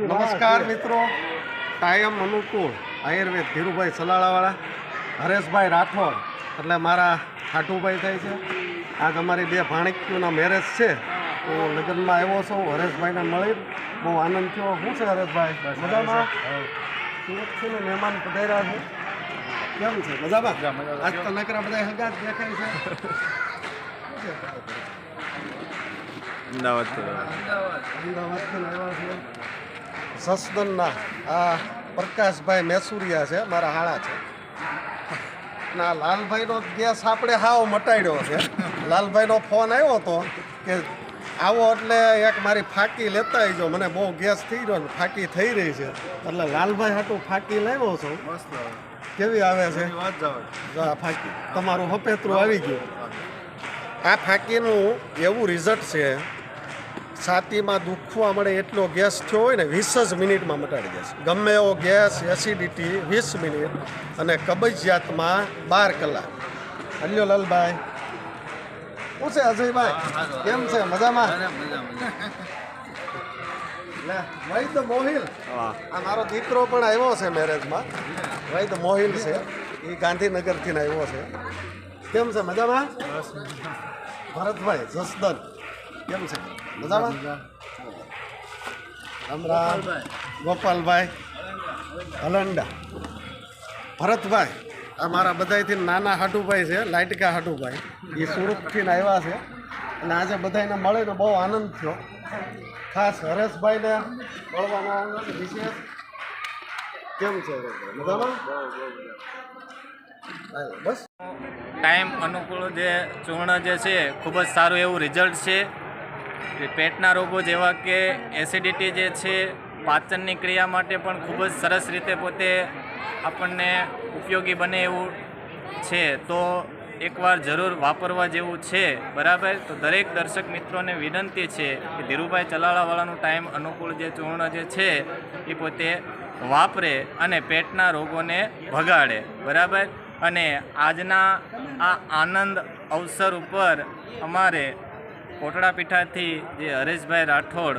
નમસ્કાર મિત્રો, કાયમ અનુકૂળ આયુર્વેદ ધીરુભાઈ સલાળાવાળા, હરેશભાઈ રાઠોડ એટલે મારા ખાટુભાઈ થાય છે. આજ અમારી બે ભાણકીઓના મેરેજ છે, તો લગ્નમાં આવ્યો છું. હરેશભાઈને મળી બહુ આનંદ થયો. શું છે હરેશભાઈ, મજામાં? સુરતથી મહેમાન પધાર્યા છે, કેમ છે? મજામાં? આજ તો નકરા બધા હગા જ દેખાય છે. અમદાવાદથી આવ્યા છે. સસદનના આ પ્રકાશભાઈ મેસુરિયા છે, મારા હાળા છે. ના લાલભાઈનો ગેસ આપણે હાવ મટાડ્યો છે. લાલભાઈનો ફોન આવ્યો હતો કે આવો એટલે એક મારી ફાકી લેતા આવજો, મને બહુ ગેસ થઈ ગયો ને ફાકી થઈ રહી છે, એટલે લાલભાઈ હાટું ફાકી લાવ્યો છું. કેવી આવે છે ફાકી? તમારું હપેતરું આવી ગયું. આ ફાકીનું એવું રિઝલ્ટ છે, છાતીમાં દુખવા મળે એટલો ગેસ થયો હોય ને 20 જ મિનિટમાં મટાડી દેશે. ગમે એવો ગેસ, એસિડિટી 20 મિનિટ, અને કબજિયાતમાં 12 કલાક. હલ્યો લાલભાઈ, શું છે અજયભાઈ, કેમ છે? મજામાં? વૈદ મોહિલ, આ મારો દીકરો પણ આવ્યો છે મેરેજમાં. વૈદ મોહિલ છે, એ ગાંધીનગરથી આવ્યો છે. કેમ છે? મજામાં? ભરતભાઈ જસદન, કેમ છે? મજામાં? રામ રામ. ગોપાલભાઈ હલંડા. ભરતભાઈ આ મારા બધાથી નાના હાટુભાઈ છે, લાઇટકા હાટુભાઈ, એ સુરતથી આવ્યા છે, અને આજે બધાને મળીને બહુ આનંદ થયો. ખાસ હરેશભાઈને મળવાનો વિશેષ. કેમ છે મજામાં? બસ ટાઈમ અનુકૂળ જે ચૂર્ણ જે છે ખૂબ જ સારું એવું રિઝલ્ટ છે. પેટના રોગો જેવા કે એસિડિટી જે છે, પાચનની ક્રિયા માટે પણ ખૂબ જ સરસ રીતે પોતે આપણને ઉપયોગી બને એવું છે. તો એકવાર જરૂર વાપરવા જેવું છે, બરાબર? તો દરેક દર્શક મિત્રોને વિનંતી છે કે ધીરુભાઈ ચલાળાવાળાનું ટાઈમ અનુકૂળ જે ચૂર્ણ જે છે એ પોતે વાપરે અને પેટના રોગોને ભગાડે, બરાબર? અને આજના આ આનંદ અવસર ઉપર અમારે કોટડા પીઠાથી જે હરેશભાઈ રાઠોડ,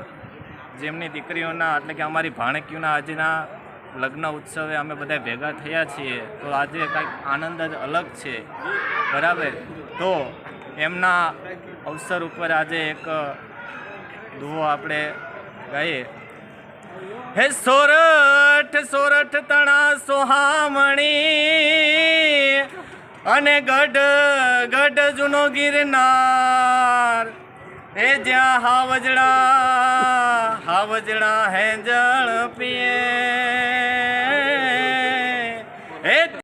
જેમની દીકરીઓના એટલે કે અમારી ભાણકીઓના આજના લગ્ન ઉત્સવે અમે બધા ભેગા થયા છીએ, તો આજે કંઈક આનંદ જ અલગ છે, બરાબર? તો એમના અવસર ઉપર આજે એક દુહો આપણે ગાઈએ. હે સોરઠ સોરઠ તણા સોહામણી, અને ગઢ ગઢ જૂનો ગિરનાર, હે જ્યાં હાવજડા હે જળ પીએ.